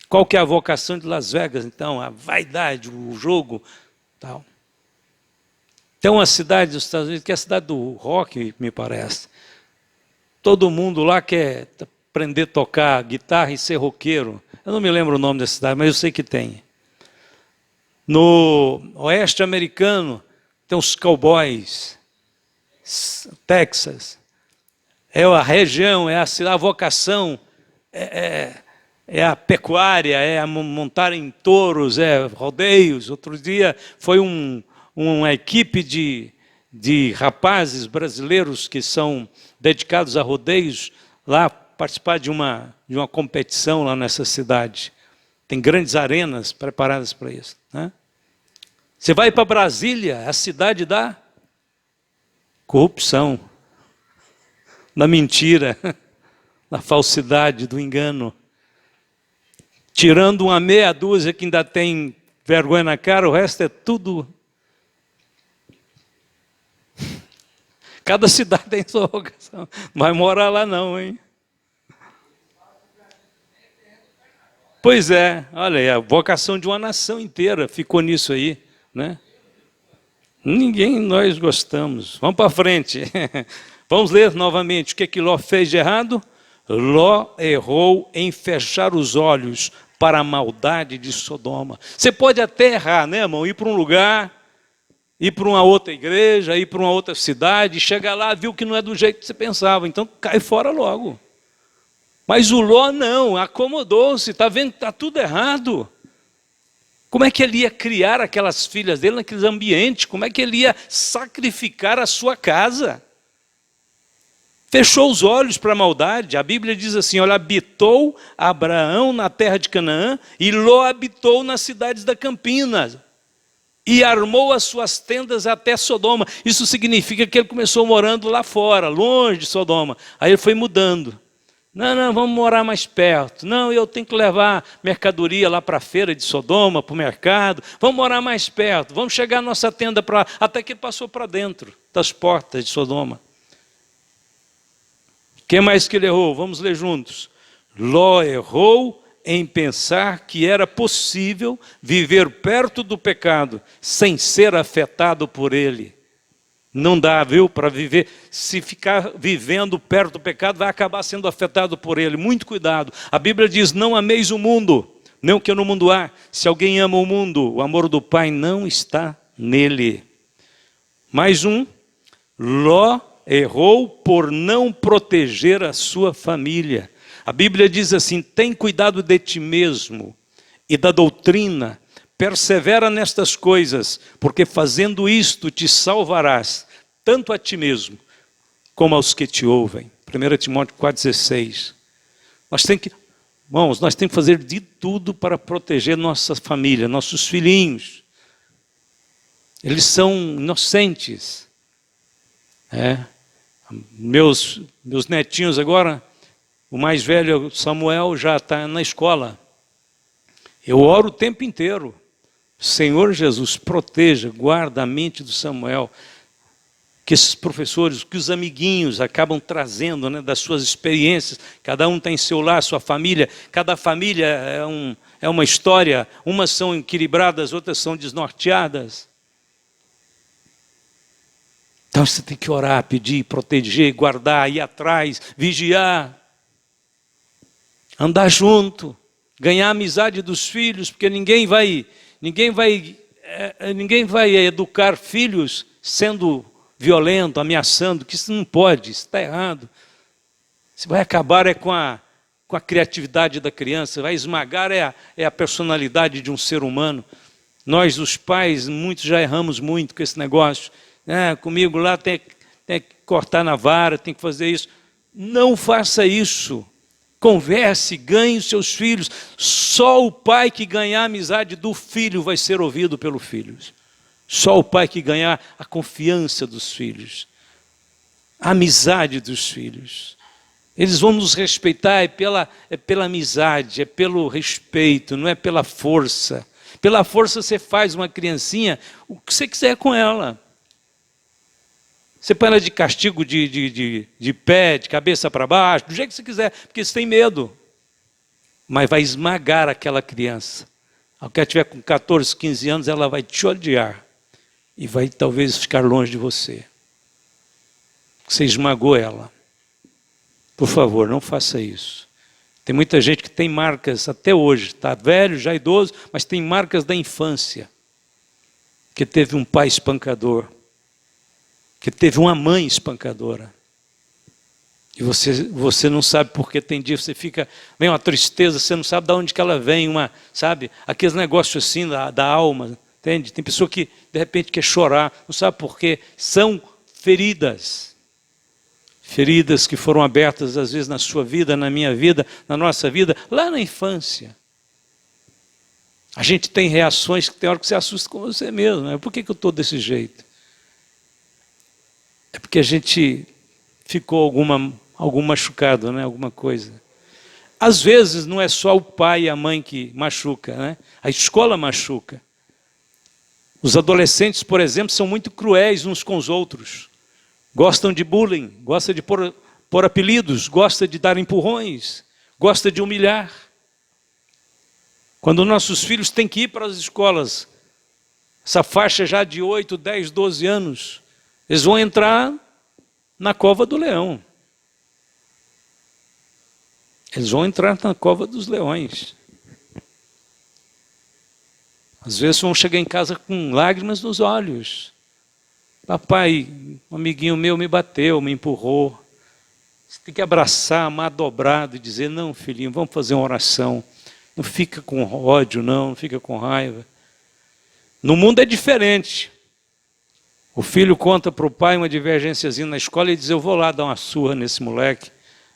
Qual que é a vocação de Las Vegas, então? A vaidade, o jogo, tal. Tem uma cidade dos Estados Unidos, que é a cidade do rock, me parece. Todo mundo lá quer aprender a tocar guitarra e ser roqueiro. Eu não me lembro o nome da cidade, mas eu sei que tem. No oeste americano, tem os cowboys. Texas. É a região, é a cidade, a vocação, é a pecuária, é a montar em touros, é rodeios. Outro dia foi uma equipe de rapazes brasileiros que são dedicados a rodeios, lá participar de uma competição lá nessa cidade. Tem grandes arenas preparadas para isso. Né? Você vai para Brasília, a cidade da corrupção, da mentira, da falsidade, do engano. Tirando uma meia dúzia que ainda tem vergonha na cara, o resto é tudo. Cada cidade tem sua vocação. Não vai morar lá não, hein? Pois é, olha aí, a vocação de uma nação inteira ficou nisso aí, né? Ninguém nós gostamos. Vamos para frente. Vamos ler novamente o que Ló fez de errado. Ló errou em fechar os olhos para a maldade de Sodoma. Você pode até errar, né, irmão? Ir para um lugar, ir para uma outra igreja, ir para uma outra cidade, chegar lá, viu que não é do jeito que você pensava, então cai fora logo. Mas o Ló não, acomodou-se, está vendo que está tudo errado. Como é que ele ia criar aquelas filhas dele naqueles ambientes? Como é que ele ia sacrificar a sua casa? Fechou os olhos para a maldade. A Bíblia diz assim, olha, habitou Abraão na terra de Canaã e Ló habitou nas cidades da campina e armou as suas tendas até Sodoma. Isso significa que ele começou morando lá fora, longe de Sodoma. Aí ele foi mudando. Não, vamos morar mais perto. Não, eu tenho que levar mercadoria lá para a feira de Sodoma, para o mercado. Vamos morar mais perto. Vamos chegar a nossa tenda para... Até que ele passou para dentro das portas de Sodoma. O que mais que ele errou? Vamos ler juntos. Ló errou em pensar que era possível viver perto do pecado sem ser afetado por ele. Não dá, viu, para viver. Se ficar vivendo perto do pecado, vai acabar sendo afetado por ele. Muito cuidado. A Bíblia diz, não ameis o mundo, nem o que no mundo há. Se alguém ama o mundo, o amor do Pai não está nele. Mais um, Ló errou por não proteger a sua família. A Bíblia diz assim: tem cuidado de ti mesmo e da doutrina, persevera nestas coisas, porque fazendo isto te salvarás, tanto a ti mesmo, como aos que te ouvem. 1 Timóteo 4,16. Irmãos, nós temos que fazer de tudo para proteger nossa família, nossos filhinhos. Eles são inocentes. Meus netinhos agora, o mais velho, Samuel, já está na escola. Eu oro o tempo inteiro. Senhor Jesus, proteja, guarda a mente do Samuel. Que esses professores, que os amiguinhos acabam trazendo, né, das suas experiências. Cada um tem seu lar, sua família. Cada família é uma história. Umas são equilibradas, outras são desnorteadas. Então você tem que orar, pedir, proteger, guardar, ir atrás, vigiar. Andar junto. Ganhar a amizade dos filhos, porque ninguém vai educar filhos sendo violento, ameaçando, que isso não pode, isso está errado. Você vai acabar com a criatividade da criança, vai esmagar a personalidade de um ser humano. Nós, os pais, muitos já erramos muito com esse negócio. Comigo lá tem que cortar na vara, tem que fazer isso. Não faça isso. Converse, ganhe os seus filhos. Só o pai que ganhar a amizade do filho vai ser ouvido pelo filho. Só o pai que ganhar a confiança dos filhos, a amizade dos filhos. Eles vão nos respeitar é pela amizade, é pelo respeito, não é pela força. Pela força você faz uma criancinha o que você quiser com ela. Você põe ela de castigo de pé, de cabeça para baixo, do jeito que você quiser, porque você tem medo. Mas vai esmagar aquela criança. Ao que ela tiver com 14, 15 anos, ela vai te odiar. E vai talvez ficar longe de você. Você esmagou ela. Por favor, não faça isso. Tem muita gente que tem marcas até hoje. Está velho, já idoso, mas tem marcas da infância. Que teve um pai espancador. Que teve uma mãe espancadora. E você não sabe porque tem dia, vem uma tristeza, você não sabe de onde que ela vem, sabe? Aqueles negócios assim da alma. Entende? Tem pessoa que de repente quer chorar, não sabe por quê. São feridas. Feridas que foram abertas às vezes na sua vida, na minha vida, na nossa vida, lá na infância. A gente tem reações que tem hora que você assusta com você mesmo. Né? Por que eu estou desse jeito? É porque a gente ficou algum machucado, né? Alguma coisa. Às vezes não é só o pai e a mãe que machuca, né? A escola machuca. Os adolescentes, por exemplo, são muito cruéis uns com os outros. Gostam de bullying, gostam de pôr apelidos, gostam de dar empurrões, gostam de humilhar. Quando nossos filhos têm que ir para as escolas, essa faixa já de 8, 10, 12 anos, eles vão entrar na cova do leão. Eles vão entrar na cova dos leões. Às vezes vão chegar em casa com lágrimas nos olhos. Papai, um amiguinho meu me bateu, me empurrou. Você tem que abraçar, amar dobrado e dizer, não, filhinho, vamos fazer uma oração. Não fica com ódio, não fica com raiva. No mundo é diferente. O filho conta para o pai uma divergênciazinha na escola e diz, eu vou lá dar uma surra nesse moleque.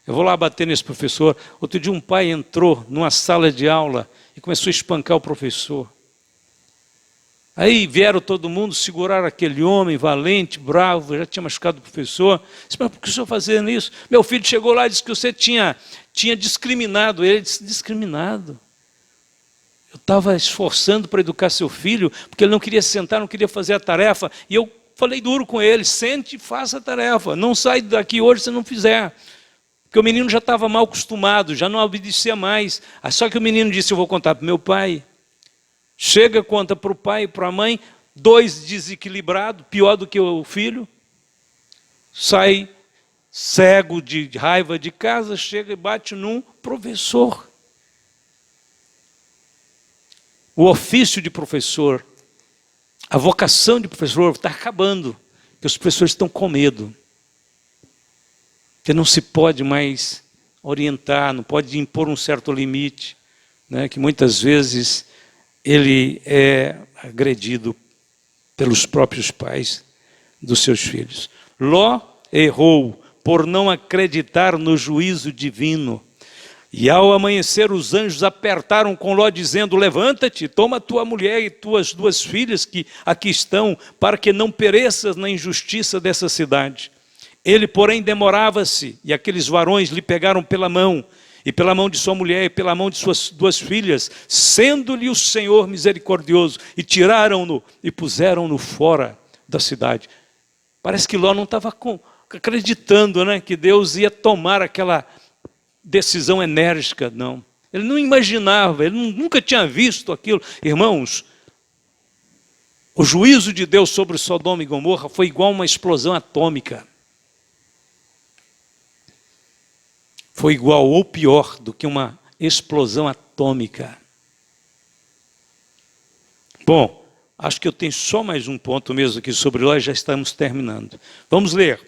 Eu vou lá bater nesse professor. Outro dia um pai entrou numa sala de aula e começou a espancar o professor. Aí vieram todo mundo, seguraram aquele homem valente, bravo, já tinha machucado o professor. Disse, mas por que o senhor fazendo isso? Meu filho chegou lá e disse que você tinha discriminado ele. Ele disse, discriminado? Eu estava esforçando para educar seu filho, porque ele não queria sentar, não queria fazer a tarefa. E eu falei duro com ele, sente e faça a tarefa. Não sai daqui hoje se não fizer. Porque o menino já estava mal acostumado, já não obedecia mais. Só que o menino disse, eu vou contar para o meu pai. Chega, conta para o pai e para a mãe, dois desequilibrados, pior do que o filho. Sai cego de raiva de casa, chega e bate num professor. O ofício de professor, a vocação de professor está acabando. que os professores estão com medo, que não se pode mais orientar, não pode impor um certo limite, né? Que muitas vezes ele é agredido pelos próprios pais dos seus filhos. Ló errou por não acreditar no juízo divino. E ao amanhecer os anjos apertaram com Ló dizendo: levanta-te, toma tua mulher e tuas 2 filhas que aqui estão, para que não pereças na injustiça dessa cidade. Ele, porém, demorava-se, e aqueles varões lhe pegaram pela mão, e pela mão de sua mulher, e pela mão de suas 2 filhas, sendo-lhe o Senhor misericordioso, e tiraram-no e puseram-no fora da cidade. Parece que Ló não estava acreditando, né, que Deus ia tomar aquela decisão enérgica, não. Ele não imaginava, ele nunca tinha visto aquilo. Irmãos, o juízo de Deus sobre Sodoma e Gomorra foi igual a uma explosão atômica. Foi igual ou pior do que uma explosão atômica. Bom, acho que eu tenho só mais um ponto mesmo aqui sobre Ló e já estamos terminando. Vamos ler.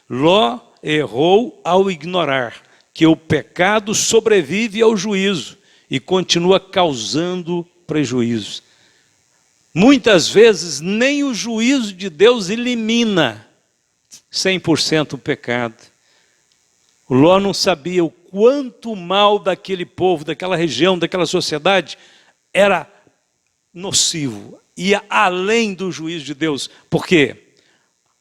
Ló errou ao ignorar que o pecado sobrevive ao juízo e continua causando prejuízo. Muitas vezes nem o juízo de Deus elimina 100% o pecado. O Ló não sabia o quanto o mal daquele povo, daquela região, daquela sociedade era nocivo, ia além do juízo de Deus. Por quê?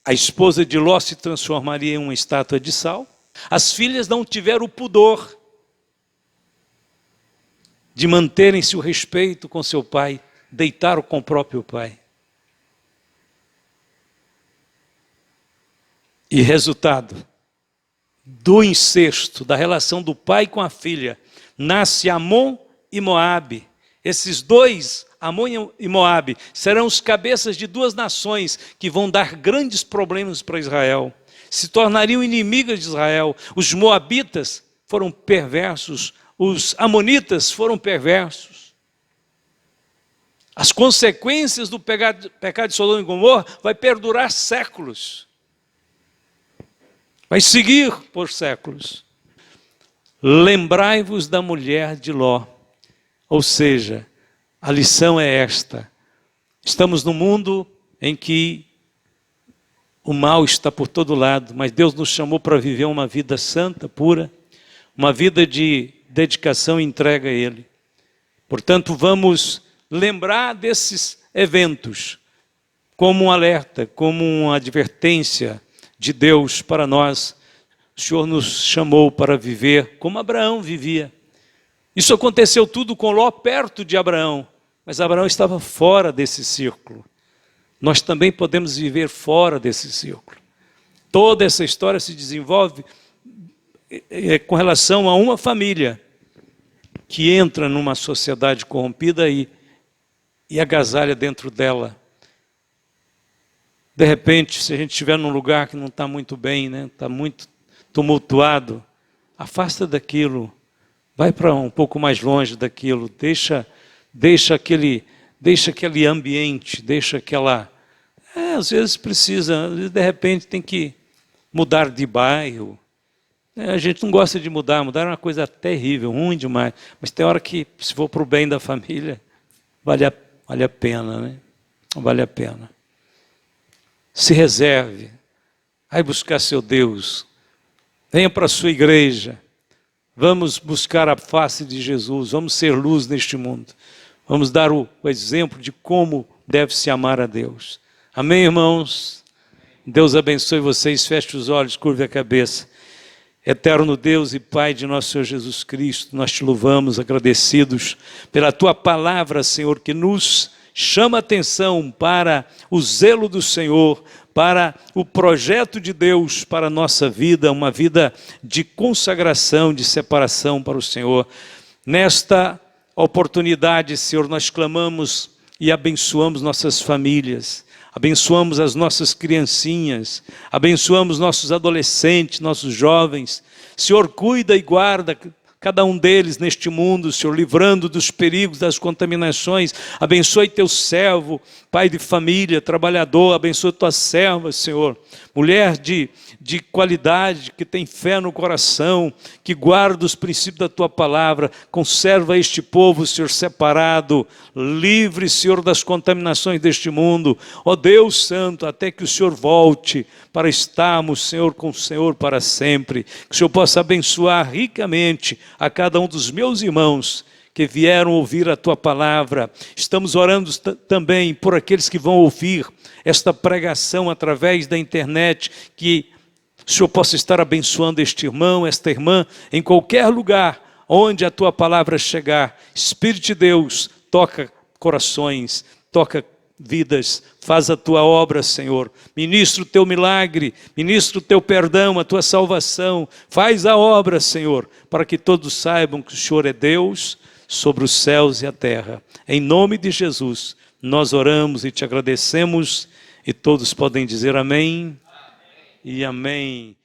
A esposa de Ló se transformaria em uma estátua de sal. As filhas não tiveram o pudor de manterem-se o respeito com seu pai, deitaram com o próprio pai. E resultado do incesto, da relação do pai com a filha, nasce Amon e Moabe. Esses 2, Amon e Moabe, serão os cabeças de 2 nações que vão dar grandes problemas para Israel. Se tornariam inimigas de Israel. Os moabitas foram perversos, os amonitas foram perversos. As consequências do pecado de Sodoma e Gomorra vai perdurar séculos. Vai seguir por séculos. Lembrai-vos da mulher de Ló. Ou seja, a lição é esta. Estamos num mundo em que o mal está por todo lado, mas Deus nos chamou para viver uma vida santa, pura, uma vida de dedicação e entrega a Ele. Portanto, vamos lembrar desses eventos como um alerta, como uma advertência de Deus para nós. O Senhor nos chamou para viver como Abraão vivia. Isso aconteceu tudo com Ló perto de Abraão, mas Abraão estava fora desse círculo. Nós também podemos viver fora desse círculo. Toda essa história se desenvolve com relação a uma família que entra numa sociedade corrompida e agasalha dentro dela. De repente, se a gente estiver num lugar que não está muito bem, né, está muito tumultuado, afasta daquilo, vai para um pouco mais longe daquilo, deixa aquele ambiente, deixa aquela... às vezes precisa, de repente tem que mudar de bairro. A gente não gosta de mudar é uma coisa terrível, ruim demais. Mas tem hora que, se for para o bem da família, vale a pena, né? Vale a pena. Se reserve, vai buscar seu Deus, venha para a sua igreja, vamos buscar a face de Jesus, vamos ser luz neste mundo. Vamos dar o exemplo de como deve-se amar a Deus. Amém, irmãos? Deus abençoe vocês, feche os olhos, curve a cabeça. Eterno Deus e Pai de nosso Senhor Jesus Cristo, nós te louvamos, agradecidos pela Tua palavra, Senhor, que nos chama a atenção para o zelo do Senhor, para o projeto de Deus para a nossa vida, uma vida de consagração, de separação para o Senhor. Nesta oportunidade, Senhor, nós clamamos e abençoamos nossas famílias, abençoamos as nossas criancinhas, abençoamos nossos adolescentes, nossos jovens. Senhor, cuida e guarda cada um deles neste mundo, Senhor, livrando dos perigos, das contaminações. Abençoe teu servo, pai de família, trabalhador, abençoa tua serva, Senhor. Mulher de qualidade, que tem fé no coração, que guarda os princípios da tua palavra. Conserva este povo, Senhor, separado, livre, Senhor, das contaminações deste mundo. Ó Deus Santo, até que o Senhor volte para estarmos, Senhor, com o Senhor para sempre. Que o Senhor possa abençoar ricamente a cada um dos meus irmãos que vieram ouvir a tua palavra. Estamos orando também por aqueles que vão ouvir esta pregação através da internet, que o Senhor possa estar abençoando este irmão, esta irmã, em qualquer lugar onde a tua palavra chegar. Espírito de Deus, toca corações, toca vidas, faz a tua obra, Senhor. Ministra o teu milagre, ministra o teu perdão, a tua salvação. Faz a obra, Senhor, para que todos saibam que o Senhor é Deus sobre os céus e a terra. Em nome de Jesus, nós oramos e te agradecemos, e todos podem dizer amém, amém. E amém.